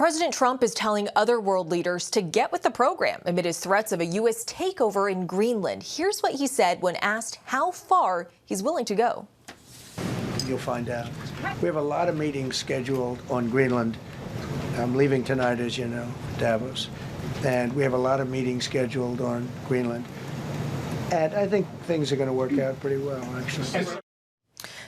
President Trump is telling other world leaders to get with the program amid his threats of a U.S. takeover in Greenland. Here's what he said when asked how far he's willing to go. You'll find out. We have a lot of meetings scheduled on Greenland. I'm leaving tonight, as you know, Davos. And we have a lot of meetings scheduled on Greenland. And I think things are going to work out pretty well, actually.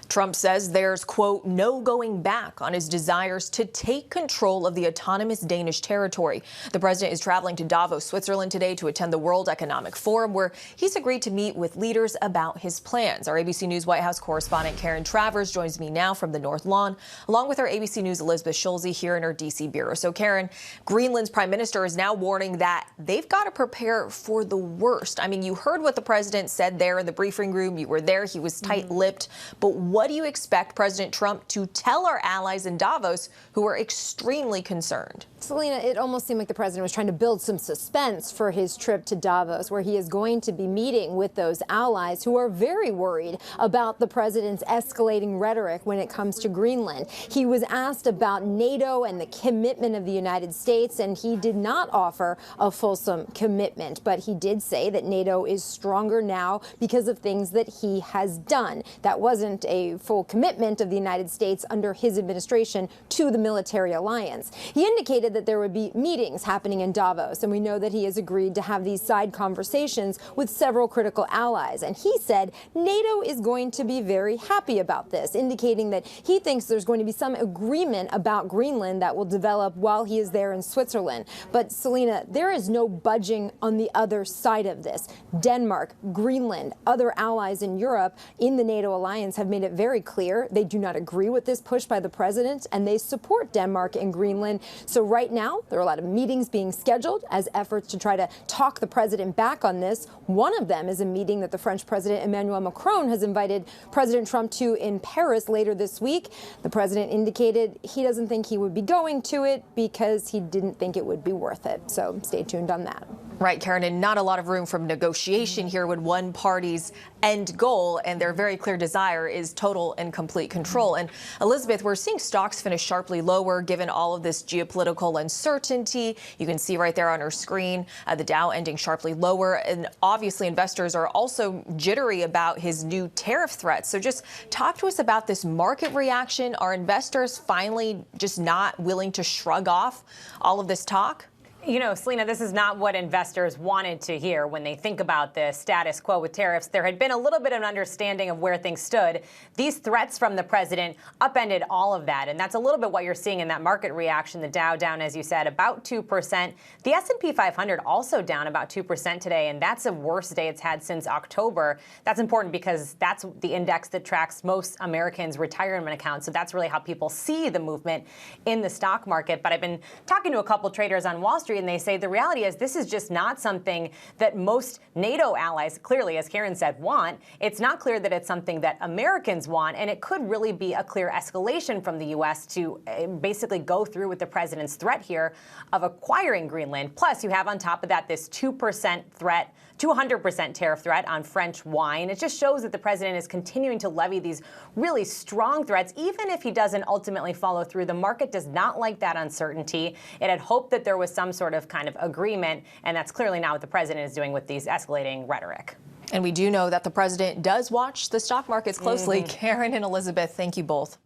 Trump says there's, quote, no going back on his desires to take control of the autonomous Danish territory. The president is traveling to Davos, Switzerland today to attend the World Economic Forum, where he's agreed to meet with leaders about his plans. Our ABC News White House correspondent Karen Travers joins me now from the North Lawn, along with our ABC News Elizabeth Schulze here in our D.C. bureau. So, Karen, Greenland's prime minister is now warning that they've got to prepare for the worst. I mean, you heard what the president said there in the briefing room. You were there. He was tight-lipped. But what do you expect President Trump to tell our allies in Davos who are extremely concerned? Selena, it almost seemed like the president was trying to build some suspense for his trip to Davos, where he is going to be meeting with those allies who are very worried about the president's escalating rhetoric when it comes to Greenland. He was asked about NATO and the commitment of the United States, and he did not offer a fulsome commitment. But he did say that NATO is stronger now because of things that he has done. That wasn't a full commitment of the United States under his administration to the military alliance. He indicated that there would be meetings happening in Davos, and we know that he has agreed to have these side conversations with several critical allies. And he said NATO is going to be very happy about this, indicating that he thinks there's going to be some agreement about Greenland that will develop while he is there in Switzerland. But Selena, there is no budging on the other side of this. Denmark, Greenland, other allies in Europe in the NATO alliance have made it very clear they do not agree with this push by the president, and they support Denmark and Greenland. So right now, there are a lot of meetings being scheduled as efforts to try to talk the president back on this. One of them is a meeting that the French President Emmanuel Macron has invited President Trump to in Paris later this week. The president indicated he doesn't think he would be going to it because he didn't think it would be worth it. So stay tuned on that. Right, Karen, and not a lot of room from negotiation here when one party's end goal and their very clear desire is total and complete control. And Elizabeth, we're seeing stocks finish sharply lower given all of this geopolitical uncertainty. You can see right there on our screen the Dow ending sharply lower. And obviously investors are also jittery about his new tariff threats. So just talk to us about this market reaction. Are investors finally just not willing to shrug off all of this talk? You know, Selena, this is not what investors wanted to hear when they think about the status quo with tariffs. There had been a little bit of an understanding of where things stood. These threats from the president upended all of that. And that's a little bit what you're seeing in that market reaction. The Dow down, as you said, about 2%. The S&P 500 also down about 2% today. And that's the worst day it's had since October. That's important because that's the index that tracks most Americans' retirement accounts. So that's really how people see the movement in the stock market. But I've been talking to a couple traders on Wall Street, and they say the reality is this is just not something that most NATO allies, clearly, as Karen said, want. It's not clear that it's something that Americans want, and it could really be a clear escalation from the U.S. to basically go through with the president's threat here of acquiring Greenland. Plus, you have on top of that this 2% threat, 200% tariff threat on French wine. It just shows that the president is continuing to levy these really strong threats, even if he doesn't ultimately follow through. The market does not like that uncertainty. It had hoped that there was some sort of kind of agreement, and that's clearly not what the president is doing with these escalating rhetoric. And we do know that the president does watch the stock markets closely. Karen and Elizabeth, thank you both.